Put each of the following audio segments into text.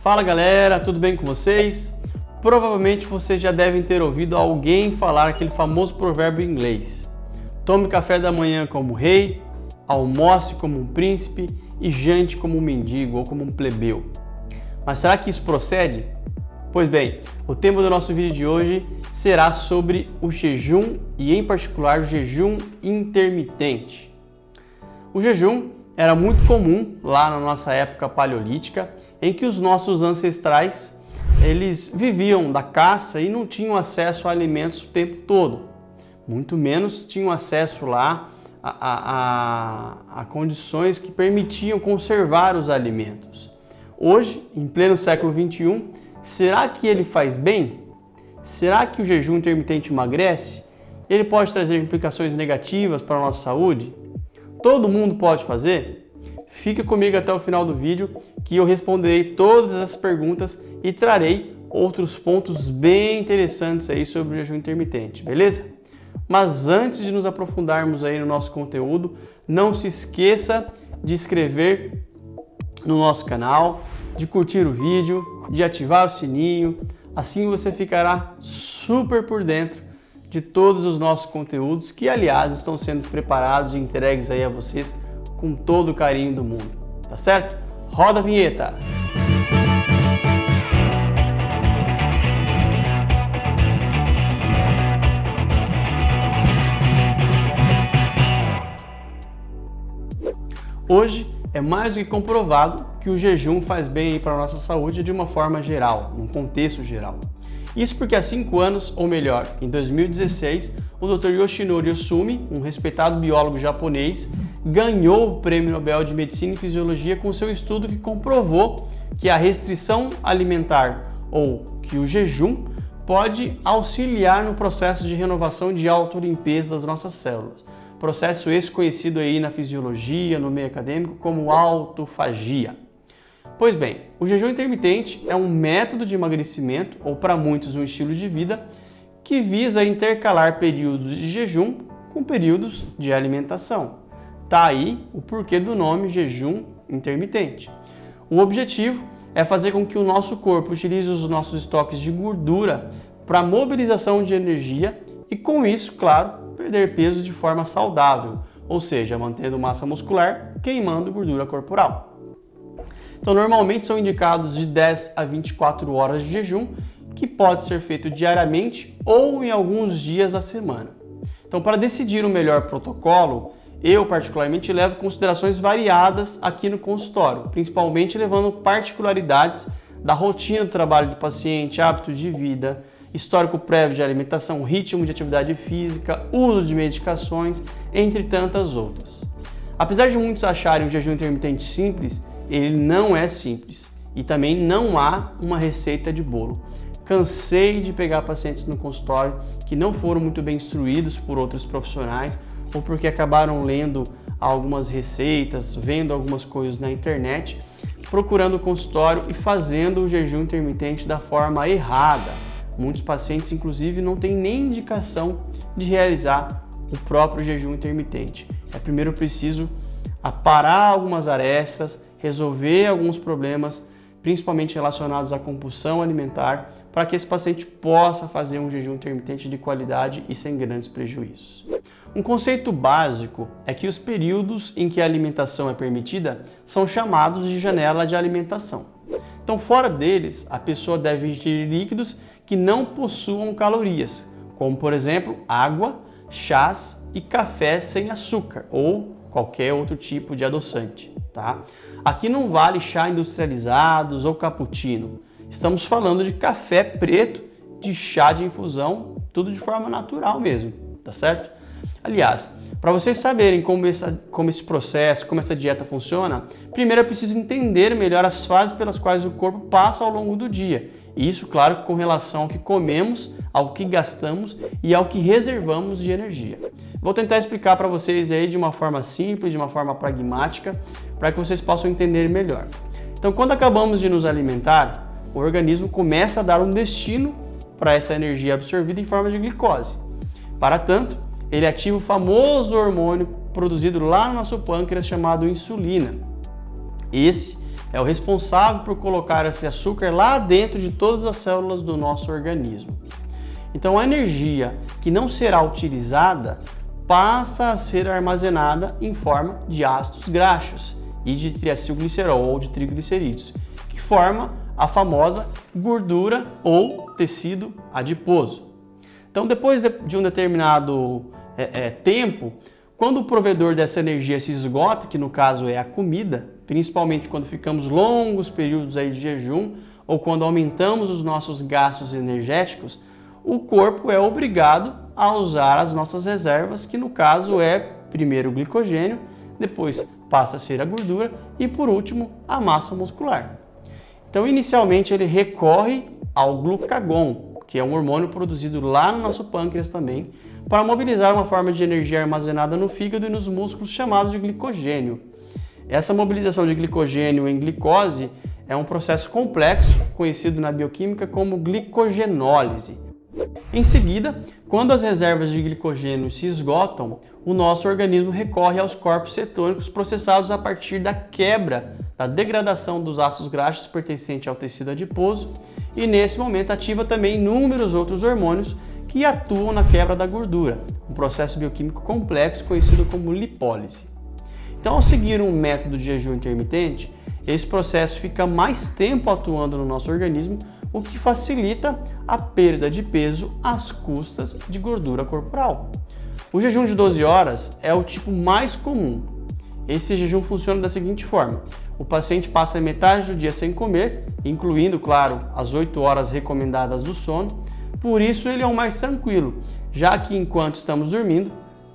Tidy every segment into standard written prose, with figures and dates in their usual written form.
Fala galera, tudo bem com vocês? Provavelmente vocês já devem ter ouvido alguém falar aquele famoso provérbio em inglês: tome café da manhã como rei, almoce como um príncipe e jante como um mendigo ou como um plebeu. Mas será que isso procede? Pois bem, o tema do nosso vídeo de hoje será sobre o jejum e, em particular, o jejum intermitente. O jejum era muito comum lá na nossa época paleolítica, em que os nossos ancestrais eles viviam da caça e não tinham acesso a alimentos o tempo todo. Muito menos tinham acesso lá a condições que permitiam conservar os alimentos. Hoje, em pleno século XXI, será que ele faz bem? Será que o jejum intermitente emagrece? Ele pode trazer implicações negativas para a nossa saúde? Todo mundo pode fazer? Fica comigo até o final do vídeo que eu responderei todas essas perguntas e trarei outros pontos bem interessantes aí sobre o jejum intermitente, beleza? Mas antes de nos aprofundarmos aí no nosso conteúdo, não se esqueça de se inscrever no nosso canal, de curtir o vídeo, de ativar o sininho, assim você ficará super por dentro de todos os nossos conteúdos que, aliás, estão sendo preparados e entregues aí a vocês com todo o carinho do mundo, tá certo? Roda a vinheta! Hoje é mais do que comprovado que o jejum faz bem para a nossa saúde de uma forma geral, num contexto geral. Isso porque há 5 anos, ou melhor, em 2016, o Dr. Yoshinori Ohsumi, um respeitado biólogo japonês, ganhou o Prêmio Nobel de Medicina e Fisiologia com seu estudo que comprovou que a restrição alimentar ou que o jejum pode auxiliar no processo de renovação de autolimpeza das nossas células. Processo esse conhecido aí na fisiologia, no meio acadêmico, como autofagia. Pois bem, o jejum intermitente é um método de emagrecimento, ou para muitos um estilo de vida, que visa intercalar períodos de jejum com períodos de alimentação. Tá aí o porquê do nome jejum intermitente. O objetivo é fazer com que o nosso corpo utilize os nossos estoques de gordura para mobilização de energia e, com isso, claro, perder peso de forma saudável, ou seja, mantendo massa muscular, queimando gordura corporal. Então, normalmente são indicados de 10 a 24 horas de jejum, que pode ser feito diariamente ou em alguns dias da semana. Então, para decidir o melhor protocolo, eu particularmente levo considerações variadas aqui no consultório, principalmente levando particularidades da rotina do trabalho do paciente, hábitos de vida, histórico prévio de alimentação, ritmo de atividade física, uso de medicações, entre tantas outras. Apesar de muitos acharem o jejum intermitente simples, ele não é simples e também não há uma receita de bolo. Cansei de pegar pacientes no consultório que não foram muito bem instruídos por outros profissionais ou porque acabaram lendo algumas receitas, vendo algumas coisas na internet, procurando o consultório e fazendo o jejum intermitente da forma errada. Muitos pacientes, inclusive, não têm nem indicação de realizar o próprio jejum intermitente. É primeiro preciso aparar algumas arestas, resolver alguns problemas, principalmente relacionados à compulsão alimentar, para que esse paciente possa fazer um jejum intermitente de qualidade e sem grandes prejuízos. Um conceito básico é que os períodos em que a alimentação é permitida são chamados de janela de alimentação. Então, fora deles, a pessoa deve ingerir líquidos que não possuam calorias, como, por exemplo, água, chás e café sem açúcar ou qualquer outro tipo de adoçante, tá? Aqui não vale chá industrializados ou cappuccino. Estamos falando de café preto, de chá de infusão, tudo de forma natural mesmo, tá certo? Aliás, para vocês saberem como esse processo, como essa dieta funciona, primeiro é preciso entender melhor as fases pelas quais o corpo passa ao longo do dia. Isso, claro, com relação ao que comemos, ao que gastamos e ao que reservamos de energia. Vou tentar explicar para vocês aí de uma forma simples, de uma forma pragmática, para que vocês possam entender melhor. Então, quando acabamos de nos alimentar, o organismo começa a dar um destino para essa energia absorvida em forma de glicose. Para tanto, ele ativa o famoso hormônio produzido lá no nosso pâncreas chamado insulina. Esse é o responsável por colocar esse açúcar lá dentro de todas as células do nosso organismo. Então a energia que não será utilizada passa a ser armazenada em forma de ácidos graxos e de triacilglicerol ou de triglicerídeos, que forma a famosa gordura ou tecido adiposo. Então depois de um determinado tempo, quando o provedor dessa energia se esgota, que no caso é a comida, principalmente quando ficamos longos períodos aí de jejum ou quando aumentamos os nossos gastos energéticos, o corpo é obrigado a usar as nossas reservas, que no caso é primeiro o glicogênio, depois passa a ser a gordura e por último a massa muscular. Então inicialmente ele recorre ao glucagon, que é um hormônio produzido lá no nosso pâncreas também, para mobilizar uma forma de energia armazenada no fígado e nos músculos chamado de glicogênio. Essa mobilização de glicogênio em glicose é um processo complexo, conhecido na bioquímica como glicogenólise. Em seguida, quando as reservas de glicogênio se esgotam, o nosso organismo recorre aos corpos cetônicos processados a partir da quebra, da degradação dos ácidos graxos pertencentes ao tecido adiposo e nesse momento ativa também inúmeros outros hormônios que atuam na quebra da gordura, um processo bioquímico complexo conhecido como lipólise. Então, ao seguir um método de jejum intermitente, esse processo fica mais tempo atuando no nosso organismo, o que facilita a perda de peso às custas de gordura corporal. O jejum de 12 horas é o tipo mais comum. Esse jejum funciona da seguinte forma: o paciente passa metade do dia sem comer, incluindo, claro, as 8 horas recomendadas do sono, por isso ele é o mais tranquilo, já que enquanto estamos dormindo,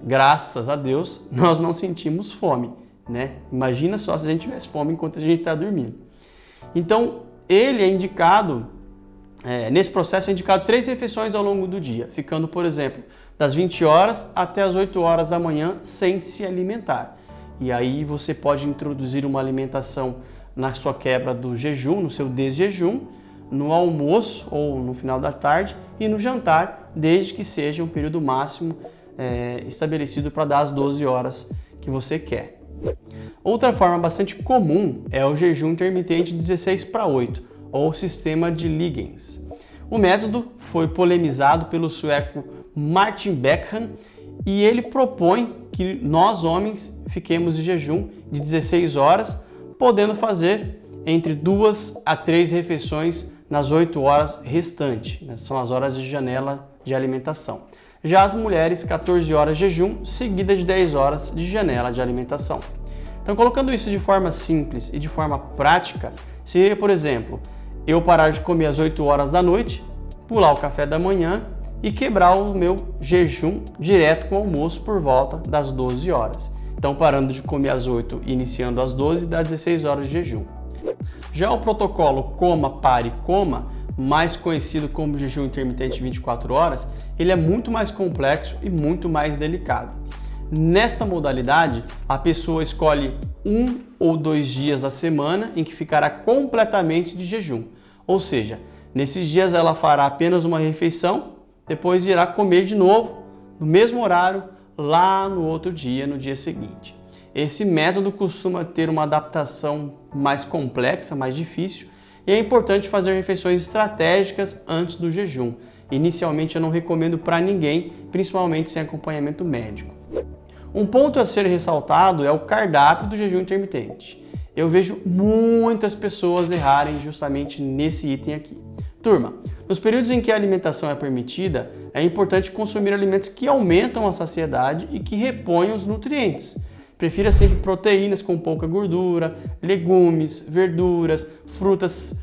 graças a Deus, nós não sentimos fome, né? Imagina só se a gente tivesse fome enquanto a gente está dormindo. Então, ele é indicado, nesse processo é indicado 3 refeições ao longo do dia, ficando, por exemplo, das 20 horas até as 8 horas da manhã sem se alimentar. E aí você pode introduzir uma alimentação na sua quebra do jejum, no seu desjejum, no almoço ou no final da tarde e no jantar, desde que seja um período máximo estabelecido para dar as 12 horas que você quer. Outra forma bastante comum é o jejum intermitente 16/8, ou sistema de Liggins. O método foi polemizado pelo sueco Martin Beckman e ele propõe que nós homens fiquemos de jejum de 16 horas, podendo fazer entre 2 a 3 refeições nas 8 horas restantes. Essas são as horas de janela de alimentação. Já as mulheres, 14 horas de jejum, seguida de 10 horas de janela de alimentação. Então, colocando isso de forma simples e de forma prática, seria, por exemplo, eu parar de comer às 8 horas da noite, pular o café da manhã e quebrar o meu jejum direto com o almoço por volta das 12 horas. Então, parando de comer às 8 e iniciando às 12, dá 16 horas de jejum. Já o protocolo Coma, Pare, Coma, mais conhecido como jejum intermitente 24 horas, ele é muito mais complexo e muito mais delicado. Nesta modalidade, a pessoa escolhe 1 ou 2 dias da semana em que ficará completamente de jejum. Ou seja, nesses dias ela fará apenas uma refeição, depois irá comer de novo, no mesmo horário, lá no outro dia, no dia seguinte. Esse método costuma ter uma adaptação mais complexa, mais difícil, e é importante fazer refeições estratégicas antes do jejum. Inicialmente eu não recomendo para ninguém, principalmente sem acompanhamento médico. Um ponto a ser ressaltado é o cardápio do jejum intermitente. Eu vejo muitas pessoas errarem justamente nesse item aqui. Turma, nos períodos em que a alimentação é permitida, é importante consumir alimentos que aumentam a saciedade e que repõem os nutrientes. Prefira sempre proteínas com pouca gordura, legumes, verduras, frutas,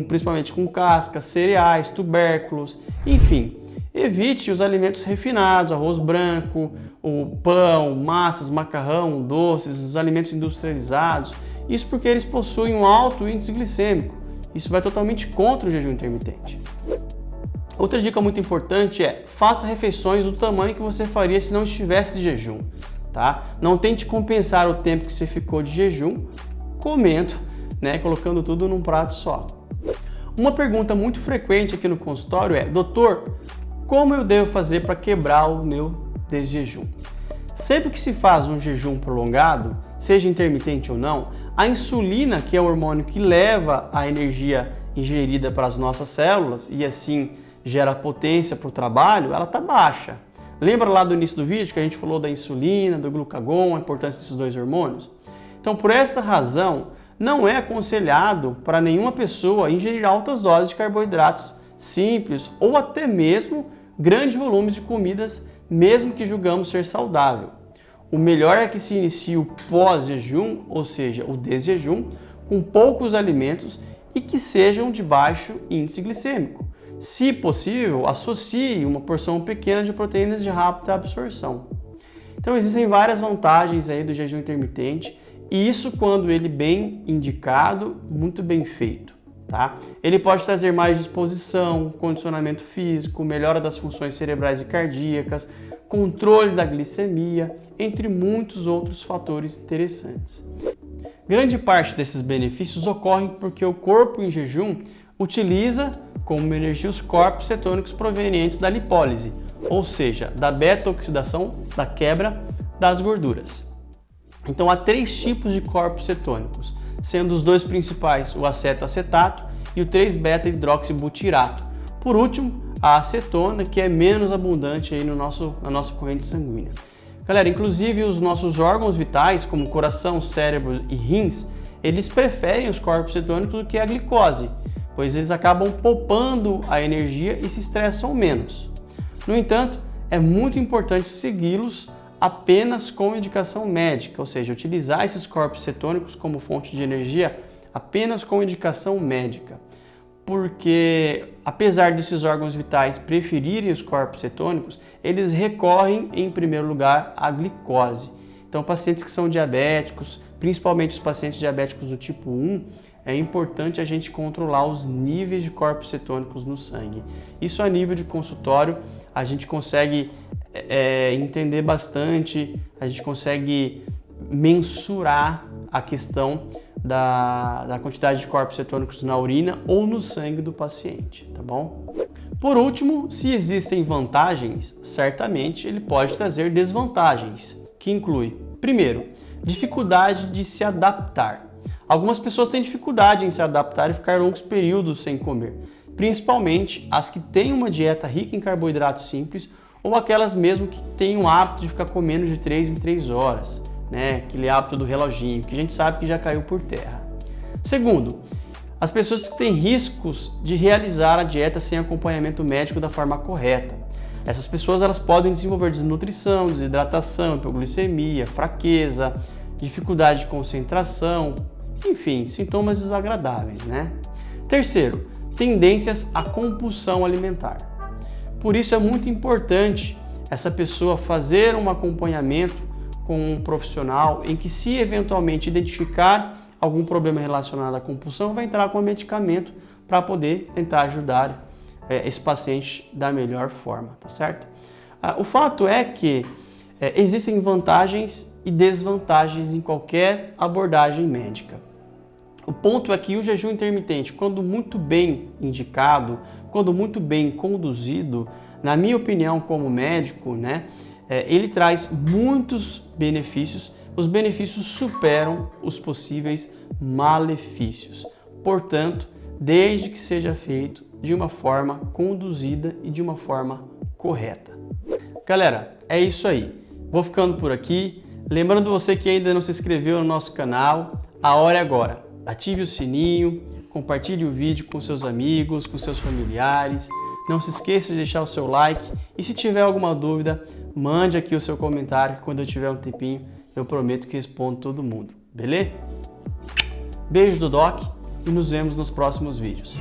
principalmente com cascas, cereais, tubérculos, enfim. Evite os alimentos refinados, arroz branco, o pão, massas, macarrão, doces, os alimentos industrializados. Isso porque eles possuem um alto índice glicêmico. Isso vai totalmente contra o jejum intermitente. Outra dica muito importante é: faça refeições do tamanho que você faria se não estivesse de jejum. Tá? Não tente compensar o tempo que você ficou de jejum comendo, né, colocando tudo num prato só. Uma pergunta muito frequente aqui no consultório é: doutor, como eu devo fazer para quebrar o meu desjejum? Sempre que se faz um jejum prolongado, seja intermitente ou não, A insulina, que é o hormônio que leva a energia ingerida para as nossas células e assim gera potência para o trabalho, ela está baixa. Lembra lá do início do vídeo que a gente falou da insulina, do glucagon, a importância desses dois hormônios? Então, por essa razão, não é aconselhado para nenhuma pessoa ingerir altas doses de carboidratos simples ou até mesmo grandes volumes de comidas, mesmo que julgamos ser saudável. O melhor é que se inicie o pós-jejum, ou seja, o desjejum, com poucos alimentos e que sejam de baixo índice glicêmico. Se possível, associe uma porção pequena de proteínas de rápida absorção. Então existem várias vantagens aí do jejum intermitente, e isso quando ele bem indicado, muito bem feito. Tá? Ele pode trazer mais disposição, condicionamento físico, melhora das funções cerebrais e cardíacas, controle da glicemia, entre muitos outros fatores interessantes. Grande parte desses benefícios ocorrem porque o corpo em jejum utiliza como energia os corpos cetônicos provenientes da lipólise, ou seja, da beta-oxidação, da quebra das gorduras. Então há 3 tipos de corpos cetônicos, sendo os 2 principais o acetoacetato e o 3-beta-hidroxibutirato. Por último, a acetona, que é menos abundante aí na nossa corrente sanguínea. Galera, inclusive os nossos órgãos vitais, como coração, cérebro e rins, eles preferem os corpos cetônicos do que a glicose, pois eles acabam poupando a energia e se estressam menos. No entanto, é muito importante segui-los apenas com indicação médica, ou seja, utilizar esses corpos cetônicos como fonte de energia apenas com indicação médica, porque apesar desses órgãos vitais preferirem os corpos cetônicos, eles recorrem em primeiro lugar à glicose. Então, pacientes que são diabéticos, principalmente os pacientes diabéticos do tipo 1, é importante a gente controlar os níveis de corpos cetônicos no sangue. Isso a nível de consultório, a gente consegue entender bastante, a gente consegue mensurar a questão da quantidade de corpos cetônicos na urina ou no sangue do paciente, tá bom? Por último, se existem vantagens, certamente ele pode trazer desvantagens, que inclui, primeiro, dificuldade de se adaptar. Algumas pessoas têm dificuldade em se adaptar e ficar longos períodos sem comer, principalmente as que têm uma dieta rica em carboidratos simples ou aquelas mesmo que têm o hábito de ficar comendo de 3 em 3 horas, né? Aquele hábito do reloginho, que a gente sabe que já caiu por terra. Segundo, as pessoas que têm riscos de realizar a dieta sem acompanhamento médico da forma correta. Essas pessoas elas podem desenvolver desnutrição, desidratação, hipoglicemia, fraqueza, dificuldade de concentração, enfim, sintomas desagradáveis, né? Terceiro, tendências à compulsão alimentar. Por isso é muito importante essa pessoa fazer um acompanhamento com um profissional em que, se eventualmente identificar algum problema relacionado à compulsão, vai entrar com um medicamento para poder tentar ajudar esse paciente da melhor forma, tá certo? O fato é que existem vantagens e desvantagens em qualquer abordagem médica. O ponto é que o jejum intermitente, quando muito bem indicado, quando muito bem conduzido, na minha opinião como médico, né, ele traz muitos benefícios. Os benefícios superam os possíveis malefícios. Portanto, desde que seja feito de uma forma conduzida e de uma forma correta. Galera, é isso aí. Vou ficando por aqui. Lembrando você que ainda não se inscreveu no nosso canal, a hora é agora. Ative o sininho, compartilhe o vídeo com seus amigos, com seus familiares. Não se esqueça de deixar o seu like e se tiver alguma dúvida, mande aqui o seu comentário que quando eu tiver um tempinho eu prometo que respondo todo mundo, beleza? Beijo do Doc e nos vemos nos próximos vídeos.